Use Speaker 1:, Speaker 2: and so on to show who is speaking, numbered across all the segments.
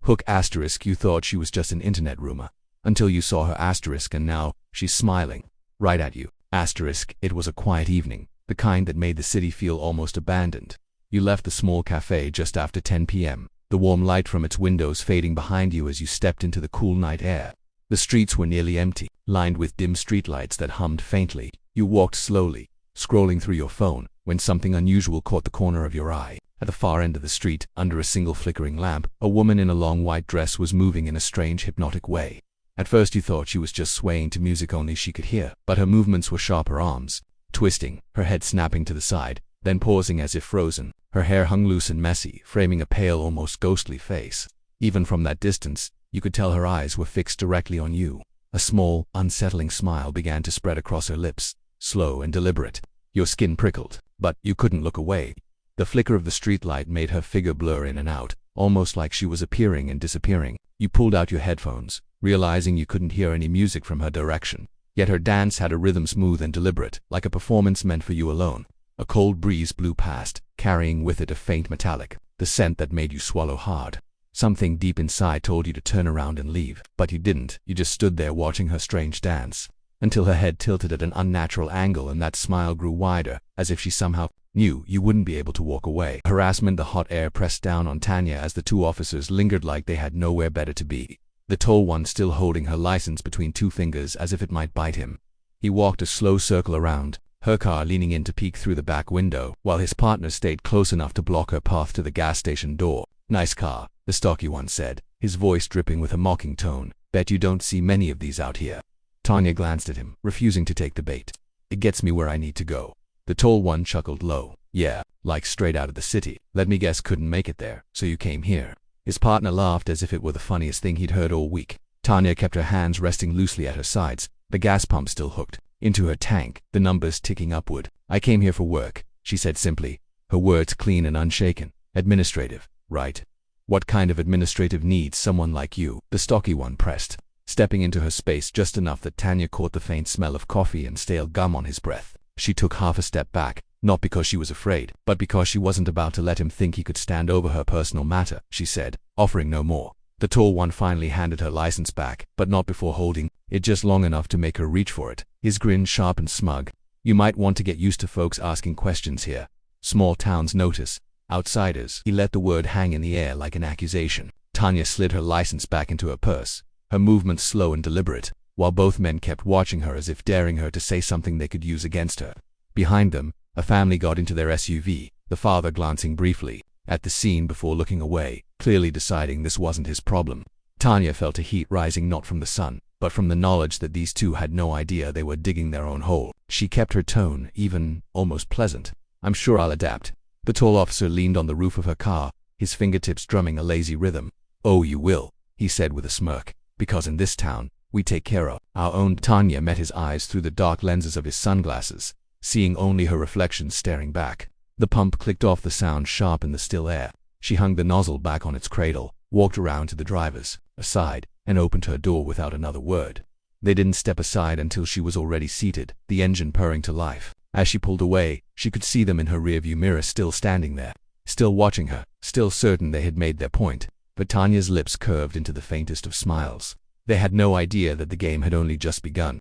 Speaker 1: Hook asterisk, you thought she was just an internet rumor. Until you saw her asterisk, and now she's smiling. Right at you. Asterisk, it was a quiet evening, the kind that made the city feel almost abandoned. You left the small cafe just after 10 p.m., the warm light from its windows fading behind you as you stepped into the cool night air. The streets were nearly empty, lined with dim streetlights that hummed faintly. You walked slowly, scrolling through your phone, when something unusual caught the corner of your eye. At the far end of the street, under a single flickering lamp, a woman in a long white dress was moving in a strange hypnotic way. At first you thought she was just swaying to music only she could hear, but her movements were sharp, her arms twisting, her head snapping to the side, then pausing as if frozen. Her hair hung loose and messy, framing a pale, almost ghostly face. Even from that distance, you could tell her eyes were fixed directly on you. A small, unsettling smile began to spread across her lips, slow and deliberate. Your skin prickled, but you couldn't look away. The flicker of the streetlight made her figure blur in and out, almost like she was appearing and disappearing. You pulled out your headphones, realizing you couldn't hear any music from her direction. Yet her dance had a rhythm smooth and deliberate, like a performance meant for you alone. A cold breeze blew past, carrying with it a faint metallic, the scent that made you swallow hard. Something deep inside told you to turn around and leave, but you didn't. You just stood there watching her strange dance, until her head tilted at an unnatural angle and that smile grew wider, as if she somehow knew you wouldn't be able to walk away. Harassment. The hot air pressed down on Tanya as the two officers lingered like they had nowhere better to be. The tall one still holding her license between two fingers as if it might bite him. He walked a slow circle around, her car leaning in to peek through the back window, while his partner stayed close enough to block her path to the gas station door. Nice car, the stocky one said, his voice dripping with a mocking tone. Bet you don't see many of these out here. Tanya glanced at him, refusing to take the bait. It gets me where I need to go. The tall one chuckled low. Yeah, like straight out of the city. Let me guess, couldn't make it there, so you came here. His partner laughed as if it were the funniest thing he'd heard all week. Tanya kept her hands resting loosely at her sides, the gas pump still hooked into her tank, the numbers ticking upward. I came here for work, she said simply, her words clean and unshaken. Administrative, right? What kind of administrative needs someone like you? The stocky one pressed, stepping into her space just enough that Tanya caught the faint smell of coffee and stale gum on his breath. She took half a step back, not because she was afraid, but because she wasn't about to let him think he could stand over her personal matter, she said, offering no more. The tall one finally handed her license back, but not before holding it just long enough to make her reach for it. His grin sharp and smug. You might want to get used to folks asking questions here. Small towns notice. Outsiders. He let the word hang in the air like an accusation. Tanya slid her license back into her purse, her movements slow and deliberate, while both men kept watching her as if daring her to say something they could use against her. Behind them, a family got into their SUV, the father glancing briefly at the scene before looking away, clearly deciding this wasn't his problem. Tanya felt a heat rising not from the sun, but from the knowledge that these two had no idea they were digging their own hole. She kept her tone even, almost pleasant. I'm sure I'll adapt. The tall officer leaned on the roof of her car, his fingertips drumming a lazy rhythm. Oh, you will, he said with a smirk, because in this town, we take care of our own. Tanya met his eyes through the dark lenses of his sunglasses, seeing only her reflection staring back. The pump clicked off, the sound sharp in the still air. She hung the nozzle back on its cradle, walked around to the driver's side, and opened her door without another word. They didn't step aside until she was already seated, the engine purring to life. As she pulled away, she could see them in her rearview mirror, still standing there, still watching her, still certain they had made their point. But Tanya's lips curved into the faintest of smiles. They had no idea that the game had only just begun.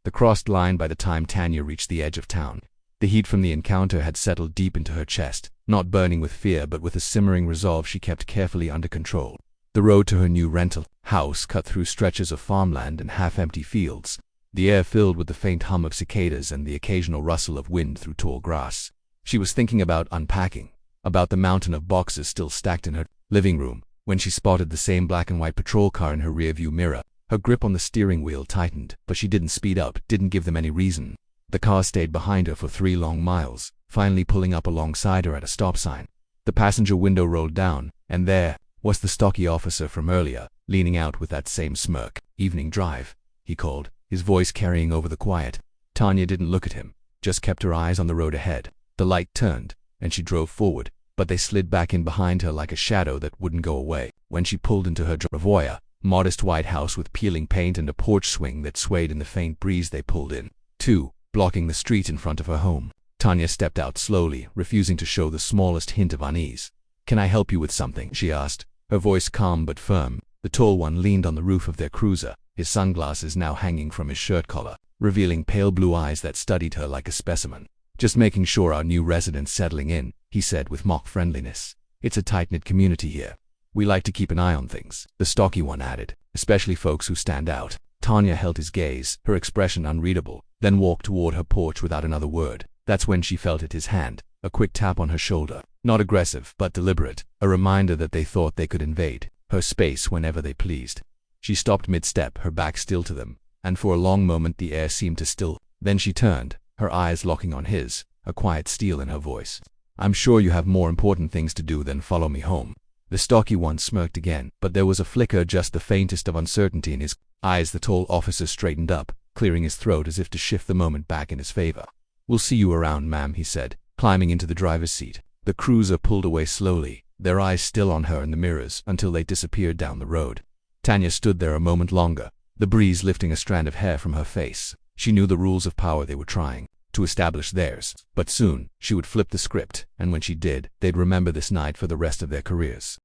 Speaker 1: The crossed line by the time Tanya reached the edge of town. The heat from the encounter had settled deep into her chest, not burning with fear but with a simmering resolve she kept carefully under control. The road to her new rental house cut through stretches of farmland and half-empty fields, the air filled with the faint hum of cicadas and the occasional rustle of wind through tall grass. She was thinking about unpacking, about the mountain of boxes still stacked in her living room, when she spotted the same black and white patrol car in her rearview mirror. Her grip on the steering wheel tightened, but she didn't speed up, didn't give them any reason. The car stayed behind her for 3 long miles, finally pulling up alongside her at a stop sign. The passenger window rolled down, and there was the stocky officer from earlier, leaning out with that same smirk. Evening drive, he called, his voice carrying over the quiet. Tanya didn't look at him, just kept her eyes on the road ahead. The light turned, and she drove forward, but they slid back in behind her like a shadow that wouldn't go away. When she pulled into her Dravoya, modest white house with peeling paint and a porch swing that swayed in the faint breeze, they pulled in, too, blocking the street in front of her home. Tanya stepped out slowly, refusing to show the smallest hint of unease. Can I help you with something? She asked, her voice calm but firm. The tall one leaned on the roof of their cruiser, his sunglasses now hanging from his shirt collar, revealing pale blue eyes that studied her like a specimen. "Just making sure our new resident's settling in," he said with mock friendliness. "It's a tight-knit community here. We like to keep an eye on things," the stocky one added, "especially folks who stand out." Tanya held his gaze, her expression unreadable, then walked toward her porch without another word. That's when she felt it, his hand, a quick tap on her shoulder. Not aggressive, but deliberate, a reminder that they thought they could invade her space whenever they pleased. She stopped mid-step, her back still to them, and for a long moment the air seemed to still. Then she turned, her eyes locking on his, a quiet steel in her voice. "I'm sure you have more important things to do than follow me home." The stocky one smirked again, but there was a flicker, just the faintest of uncertainty in his eyes. The tall officer straightened up, clearing his throat as if to shift the moment back in his favor. "We'll see you around, ma'am," he said, climbing into the driver's seat. The cruiser pulled away slowly, their eyes still on her in the mirrors, until they disappeared down the road. Tanya stood there a moment longer, the breeze lifting a strand of hair from her face. She knew the rules of power they were trying to establish theirs, but soon she would flip the script, and when she did, they'd remember this night for the rest of their careers.